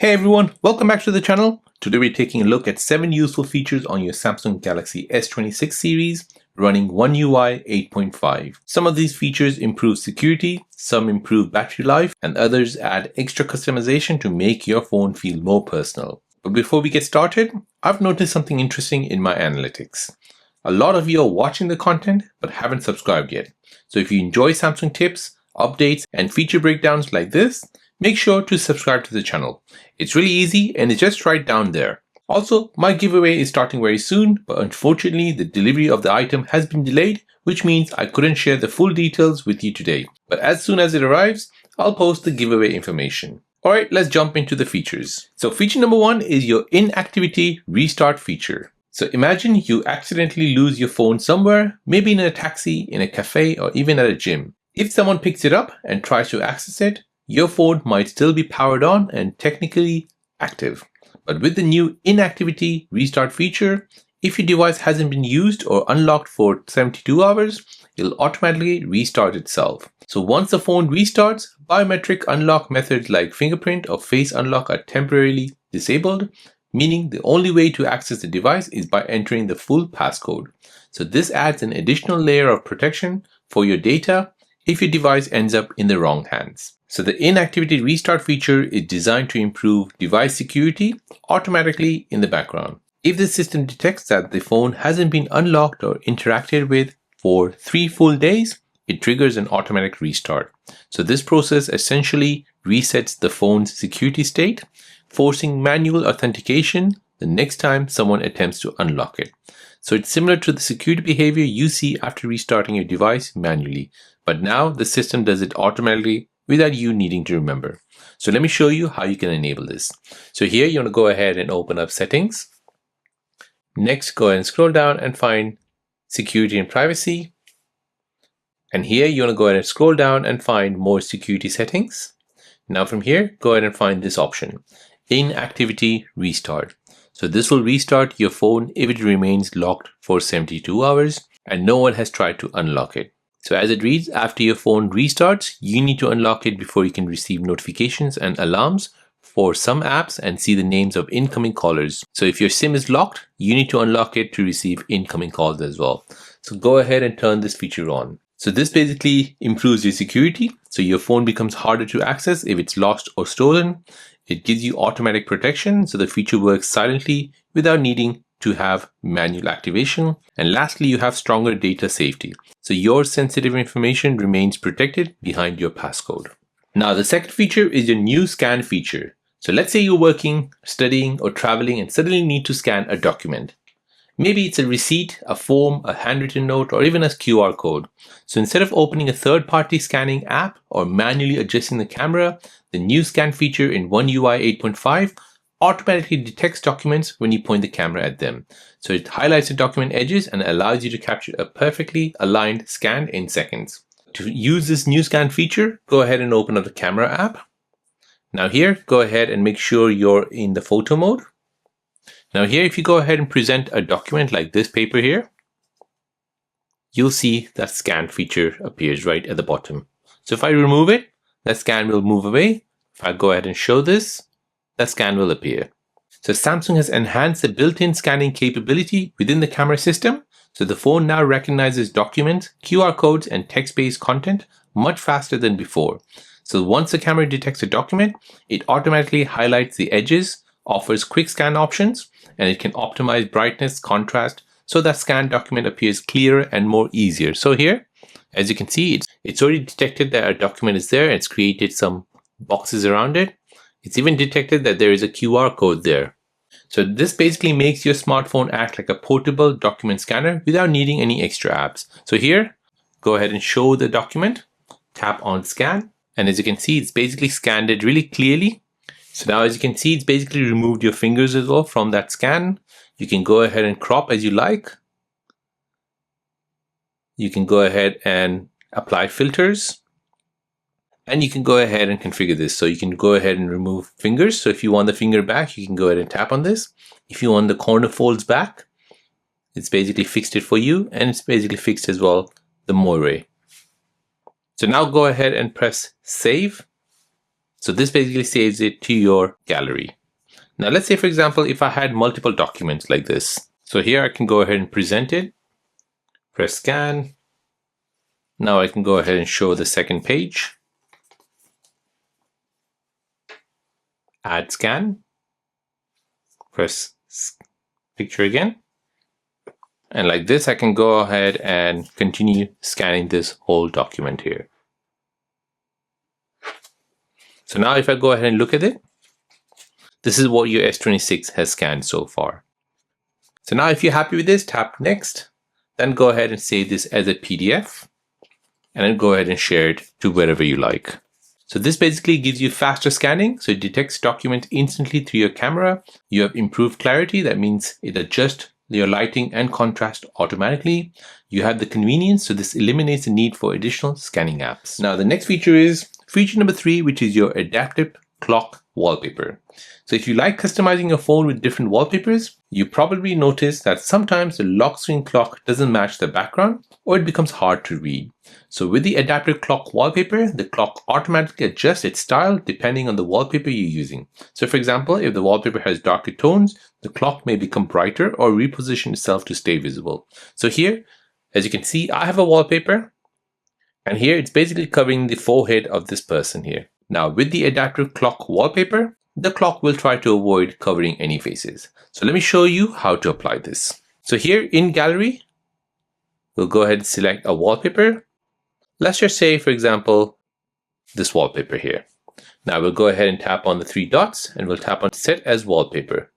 Hey everyone, welcome back to the channel. Today we're taking a look at 7 useful features on your Samsung Galaxy S26 series running One UI 8.5. Some of these features improve security, some improve battery life, and others add extra customization to make your phone feel more personal. But before we get started, I've noticed something interesting in my analytics. A lot of you are watching the content but haven't subscribed yet. So if you enjoy Samsung tips, updates, and feature breakdowns like this, make sure to subscribe to the channel. It's really easy and it's just right down there. Also, my giveaway is starting very soon, but unfortunately the delivery of the item has been delayed, which means I couldn't share the full details with you today. But as soon as it arrives, I'll post the giveaway information. Alright, let's jump into the features. So feature number 1 is your Inactivity Restart Feature. So imagine you accidentally lose your phone somewhere, maybe in a taxi, in a cafe, or even at a gym. If someone picks it up and tries to access it, your phone might still be powered on and technically active. But with the new Inactivity Restart feature, if your device hasn't been used or unlocked for 72 hours, it'll automatically restart itself. So once the phone restarts, biometric unlock methods like fingerprint or face unlock are temporarily disabled, meaning the only way to access the device is by entering the full passcode. So this adds an additional layer of protection for your data if your device ends up in the wrong hands. So the Inactivity Restart feature is designed to improve device security automatically in the background. If the system detects that the phone hasn't been unlocked or interacted with for 3 full days, it triggers an automatic restart. So this process essentially resets the phone's security state, forcing manual authentication the next time someone attempts to unlock it. So it's similar to the security behavior you see after restarting your device manually, but now the system does it automatically without you needing to remember. So let me show you how you can enable this. So here you want to go ahead and open up settings. Next, go ahead and scroll down and find security and privacy. And here you want to go ahead and scroll down and find more security settings. Now from here, go ahead and find this option, Inactivity Restart. So this will restart your phone if it remains locked for 72 hours and no one has tried to unlock it. So as it reads, after your phone restarts, you need to unlock it before you can receive notifications and alarms for some apps and see the names of incoming callers. So if your SIM is locked, you need to unlock it to receive incoming calls as well. So go ahead and turn this feature on. So this basically improves your security. So your phone becomes harder to access if it's lost or stolen. It gives you automatic protection, so the feature works silently without needing to have manual activation. And lastly, you have stronger data safety. So your sensitive information remains protected behind your passcode. Now the second feature is your new scan feature. So let's say you're working, studying, or traveling and suddenly need to scan a document. Maybe it's a receipt, a form, a handwritten note, or even a QR code. So instead of opening a third-party scanning app or manually adjusting the camera, the new scan feature in One UI 8.5 automatically detects documents when you point the camera at them. So it highlights the document edges and allows you to capture a perfectly aligned scan in seconds. To use this new scan feature, go ahead and open up the camera app. Now here, go ahead and make sure you're in the photo mode. Now here, if you go ahead and present a document like this paper here, you'll see that scan feature appears right at the bottom. So if I remove it, that scan will move away. If I go ahead and show this, that scan will appear. So Samsung has enhanced the built-in scanning capability within the camera system. So the phone now recognizes documents, QR codes, and text-based content much faster than before. So once the camera detects a document, it automatically highlights the edges, offers quick scan options, and it can optimize brightness, contrast, so that scanned document appears clearer and more easier. So here, as you can see, it's already detected that a document is there. It's created some boxes around it. It's even detected that there is a QR code there. So this basically makes your smartphone act like a portable document scanner without needing any extra apps. So here, go ahead and show the document, tap on scan, and as you can see, it's basically scanned it really clearly. So now as you can see, it's basically removed your fingers as well from that scan. You can go ahead and crop as you like. You can go ahead and apply filters. And you can go ahead and configure this. So you can go ahead and remove fingers. So if you want the finger back, you can go ahead and tap on this. If you want the corner folds back, it's basically fixed it for you. And it's basically fixed as well the moire. So now go ahead and press save. So this basically saves it to your gallery. Now let's say, for example, if I had multiple documents like this. So here I can go ahead and present it, press scan. Now I can go ahead and show the second page. Add scan. Press picture again. And like this, I can go ahead and continue scanning this whole document here. So now if I go ahead and look at it, this is what your S26 has scanned so far. So now if you're happy with this, tap next, then go ahead and save this as a PDF, and then go ahead and share it to wherever you like. So this basically gives you faster scanning. So it detects documents instantly through your camera. You have improved clarity. That means it adjusts your lighting and contrast automatically. You have the convenience. So this eliminates the need for additional scanning apps. Now the next feature is feature number 3, which is your adaptive clock wallpaper. So if you like customizing your phone with different wallpapers, you probably notice that sometimes the lock screen clock doesn't match the background or it becomes hard to read. So with the adaptive clock wallpaper, the clock automatically adjusts its style depending on the wallpaper you're using. So for example, if the wallpaper has darker tones, the clock may become brighter or reposition itself to stay visible. So here, as you can see, I have a wallpaper, and here it's basically covering the forehead of this person here. Now with the adaptive clock wallpaper, the clock will try to avoid covering any faces. So let me show you how to apply this. So here in gallery, we'll go ahead and select a wallpaper. Let's just say, for example, this wallpaper here. Now we'll go ahead and tap on the 3 dots and we'll tap on set as wallpaper.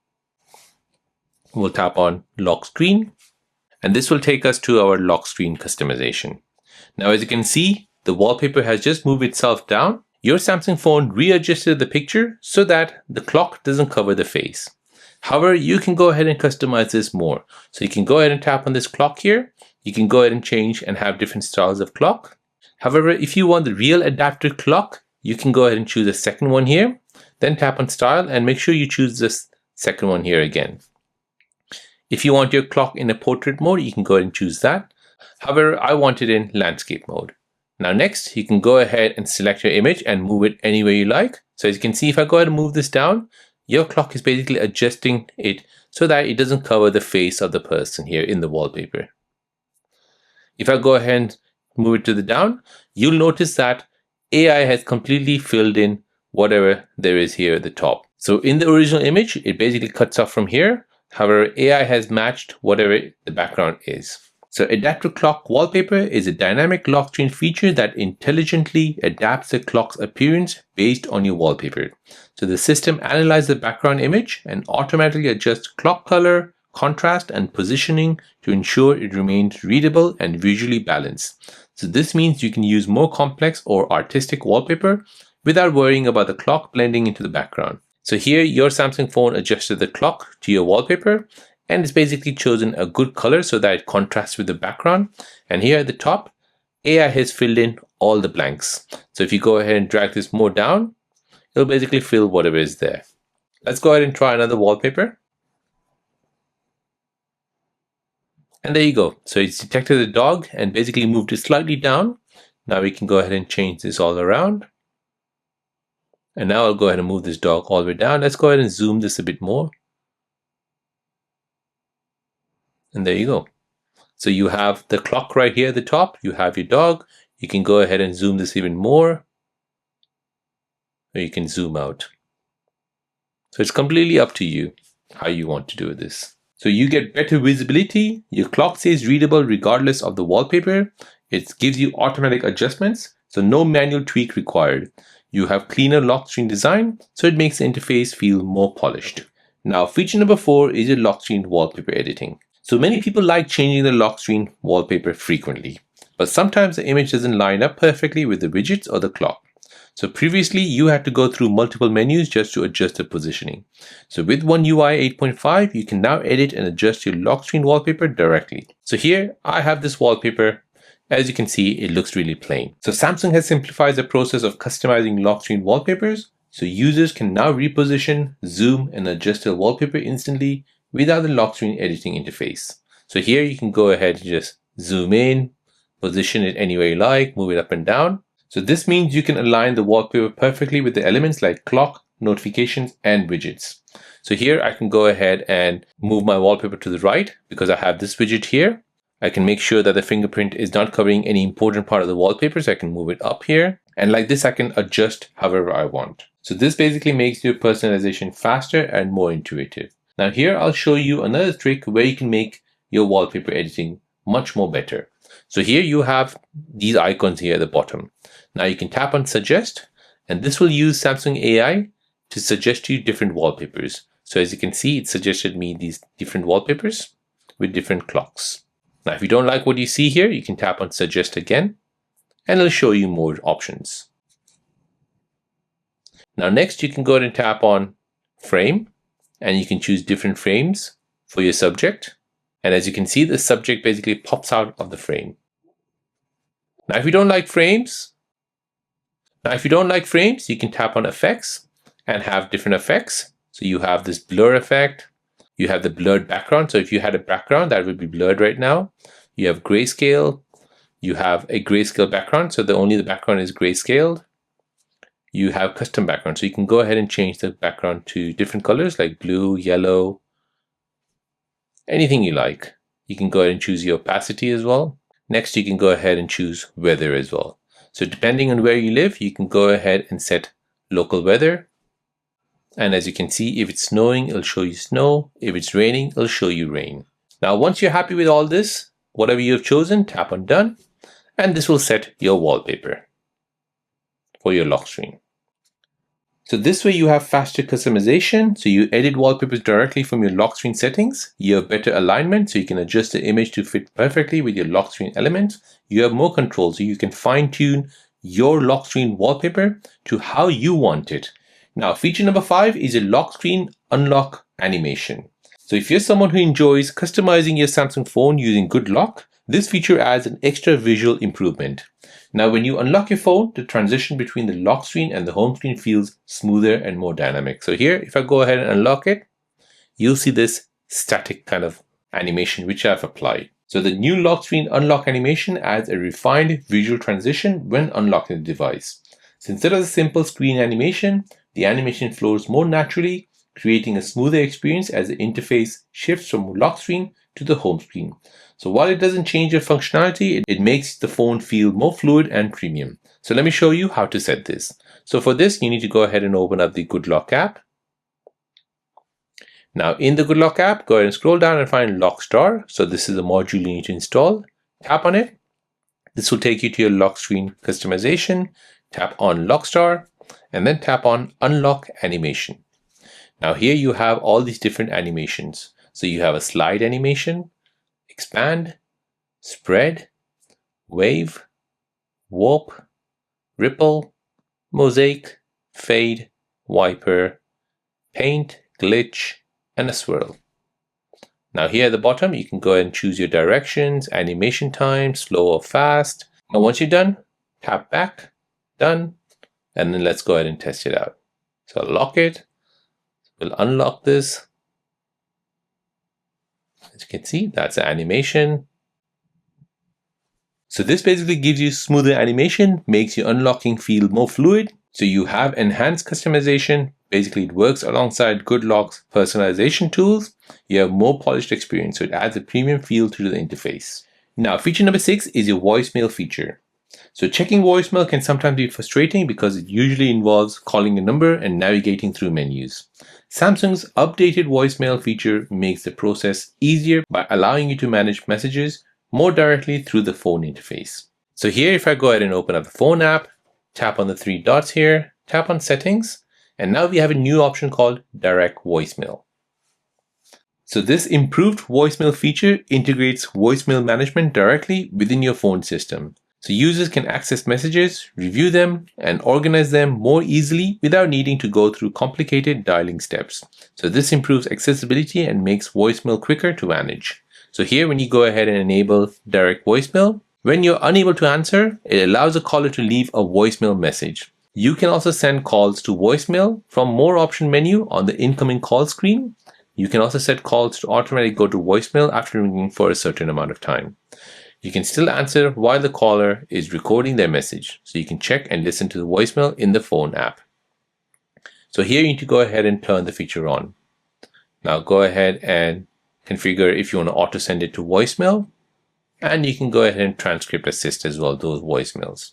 We'll tap on lock screen, and this will take us to our lock screen customization. Now, as you can see, the wallpaper has just moved itself down. Your Samsung phone readjusted the picture so that the clock doesn't cover the face. However, you can go ahead and customize this more. So you can go ahead and tap on this clock here. You can go ahead and change and have different styles of clock. However, if you want the real adaptive clock, you can go ahead and choose a second one here. Then tap on style and make sure you choose this second one here again. If you want your clock in a portrait mode, you can go ahead and choose that. However, I want it in landscape mode. Now next, you can go ahead and select your image and move it anywhere you like. So as you can see, if I go ahead and move this down, your clock is basically adjusting it so that it doesn't cover the face of the person here in the wallpaper. If I go ahead and move it to the down, you'll notice that AI has completely filled in whatever there is here at the top. So in the original image, it basically cuts off from here. However, AI has matched whatever the background is. So adaptive clock wallpaper is a dynamic lock screen feature that intelligently adapts the clock's appearance based on your wallpaper. So the system analyzes the background image and automatically adjusts clock color, contrast, and positioning to ensure it remains readable and visually balanced. So this means you can use more complex or artistic wallpaper without worrying about the clock blending into the background. So here your Samsung phone adjusted the clock to your wallpaper, and it's basically chosen a good color so that it contrasts with the background. And here at the top, AI has filled in all the blanks. So if you go ahead and drag this more down, it'll basically fill whatever is there. Let's go ahead and try another wallpaper. And there you go. So it's detected the dog and basically moved it slightly down. Now we can go ahead and change this all around. And now I'll go ahead and move this dog all the way down. Let's go ahead and zoom this a bit more. And there you go. So you have the clock right here at the top. You have your dog. You can go ahead and zoom this even more. Or you can zoom out. So it's completely up to you how you want to do this. So you get better visibility. Your clock stays readable regardless of the wallpaper. It gives you automatic adjustments. So no manual tweak required. You have cleaner lock screen design. So it makes the interface feel more polished. Now feature number 4 is your lock screen wallpaper editing. So many people like changing the lock screen wallpaper frequently, but sometimes the image doesn't line up perfectly with the widgets or the clock. So previously you had to go through multiple menus just to adjust the positioning. So with One UI 8.5, you can now edit and adjust your lock screen wallpaper directly. So here I have this wallpaper. As you can see, it looks really plain. So Samsung has simplified the process of customizing lock screen wallpapers. So users can now reposition, zoom, and adjust their wallpaper instantly without the lock screen editing interface. So here you can go ahead and just zoom in, position it anywhere you like, move it up and down. So this means you can align the wallpaper perfectly with the elements like clock, notifications, and widgets. So here I can go ahead and move my wallpaper to the right because I have this widget here. I can make sure that the fingerprint is not covering any important part of the wallpaper, so I can move it up here. And like this, I can adjust however I want. So this basically makes your personalization faster and more intuitive. Now here I'll show you another trick where you can make your wallpaper editing much more better. So here you have these icons here at the bottom. Now you can tap on suggest, and this will use Samsung AI to suggest you different wallpapers. So as you can see, it suggested me these different wallpapers with different clocks. Now, if you don't like what you see here, you can tap on suggest again, and it'll show you more options. Now, next you can go ahead and tap on frame, and you can choose different frames for your subject. And as you can see, the subject basically pops out of the frame. Now, if you don't like frames, you can tap on effects and have different effects. So you have this blur effect. You have the blurred background. So if you had a background, that would be blurred right now. You have grayscale. You have a grayscale background. So only the background is grayscaled. You have custom background. So you can go ahead and change the background to different colors like blue, yellow, anything you like. You can go ahead and choose your opacity as well. Next, you can go ahead and choose weather as well. So depending on where you live, you can go ahead and set local weather. And as you can see, if it's snowing, it'll show you snow. If it's raining, it'll show you rain. Now, once you're happy with all this, whatever you have chosen, tap on done, and this will set your wallpaper for your lock screen. So this way you have faster customization. So you edit wallpapers directly from your lock screen settings. You have better alignment, so you can adjust the image to fit perfectly with your lock screen elements. You have more control, so you can fine tune your lock screen wallpaper to how you want it. Now, feature number 5 is a lock screen unlock animation. So if you're someone who enjoys customizing your Samsung phone using Good Lock, this feature adds an extra visual improvement. Now, when you unlock your phone, the transition between the lock screen and the home screen feels smoother and more dynamic. So here, if I go ahead and unlock it, you'll see this static kind of animation which I've applied. So the new lock screen unlock animation adds a refined visual transition when unlocking the device. So instead of the simple screen animation, the animation flows more naturally, creating a smoother experience as the interface shifts from lock screen to the home screen. So while it doesn't change your functionality, it makes the phone feel more fluid and premium. So let me show you how to set this. So for this, you need to go ahead and open up the Good Lock app. Now in the Good Lock app, go ahead and scroll down and find Lock Star. So this is a module you need to install. Tap on it. This will take you to your lock screen customization. Tap on Lock Star and then tap on Unlock Animation. Now here you have all these different animations. So you have a slide animation, expand, spread, wave, warp, ripple, mosaic, fade, wiper, paint, glitch, and a swirl. Now here at the bottom, you can go ahead and choose your directions, animation time, slow or fast. Now once you're done, tap back, done, and then let's go ahead and test it out. So lock it, we'll unlock this. As you can see, that's the animation. So this basically gives you smoother animation, makes your unlocking feel more fluid. So you have enhanced customization. Basically, it works alongside Good Lock's personalization tools. You have more polished experience, so it adds a premium feel to the interface. Now, feature number 6 is your voicemail feature. So checking voicemail can sometimes be frustrating because it usually involves calling a number and navigating through menus. Samsung's updated voicemail feature makes the process easier by allowing you to manage messages more directly through the phone interface. So here, if I go ahead and open up the phone app, tap on the 3 dots here, tap on settings, and now we have a new option called direct voicemail. So this improved voicemail feature integrates voicemail management directly within your phone system. So users can access messages, review them, and organize them more easily without needing to go through complicated dialing steps. So this improves accessibility and makes voicemail quicker to manage. So here, when you go ahead and enable direct voicemail, when you're unable to answer, it allows a caller to leave a voicemail message. You can also send calls to voicemail from More option menu on the incoming call screen. You can also set calls to automatically go to voicemail after ringing for a certain amount of time. You can still answer while the caller is recording their message. So you can check and listen to the voicemail in the phone app. So here you need to go ahead and turn the feature on. Now go ahead and configure if you want to auto send it to voicemail. And you can go ahead and transcript assist as well, those voicemails.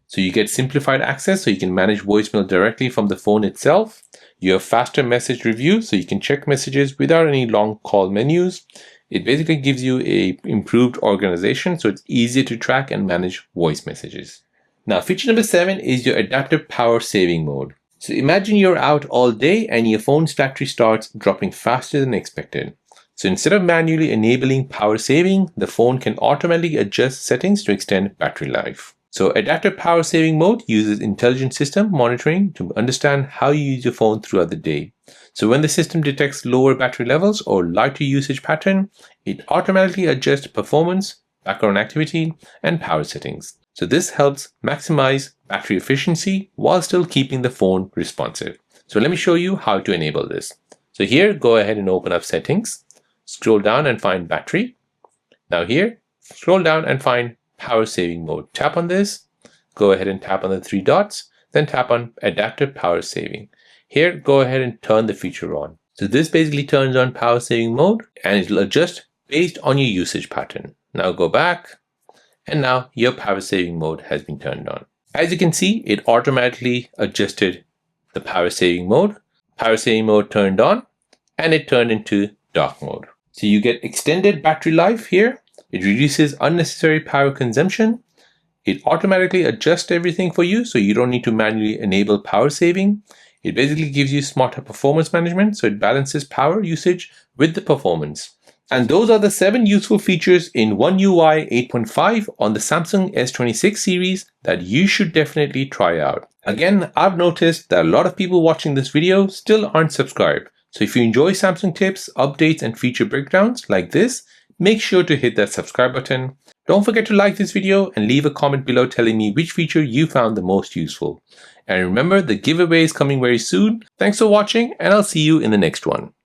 So you get simplified access, so you can manage voicemail directly from the phone itself. You have faster message review, so you can check messages without any long call menus. It basically gives you a improved organization, so it's easier to track and manage voice messages. Now, feature number 7 is your adaptive power saving mode. So imagine you're out all day and your phone's battery starts dropping faster than expected. So instead of manually enabling power saving, the phone can automatically adjust settings to extend battery life. So adaptive power saving mode uses intelligent system monitoring to understand how you use your phone throughout the day. So when the system detects lower battery levels or lighter usage pattern, it automatically adjusts performance, background activity, and power settings. So this helps maximize battery efficiency while still keeping the phone responsive. So let me show you how to enable this. So here, go ahead and open up settings, scroll down and find battery. Now here, scroll down and find power saving mode. Tap on this, go ahead and tap on the 3 dots, then tap on adaptive power saving. Here, go ahead and turn the feature on. So this basically turns on power saving mode and it will adjust based on your usage pattern. Now go back and now your power saving mode has been turned on. As you can see, it automatically adjusted the power saving mode. Power saving mode turned on and it turned into dark mode. So you get extended battery life here. It reduces unnecessary power consumption. It automatically adjusts everything for you, so you don't need to manually enable power saving. It basically gives you smarter performance management, so it balances power usage with the performance. And those are the 7 useful features in One UI 8.5 on the Samsung S26 series that you should definitely try out. Again, I've noticed that a lot of people watching this video still aren't subscribed. So if you enjoy Samsung tips, updates, and feature breakdowns like this, make sure to hit that subscribe button. Don't forget to like this video and leave a comment below telling me which feature you found the most useful. And remember, the giveaway is coming very soon. Thanks for watching, and I'll see you in the next one.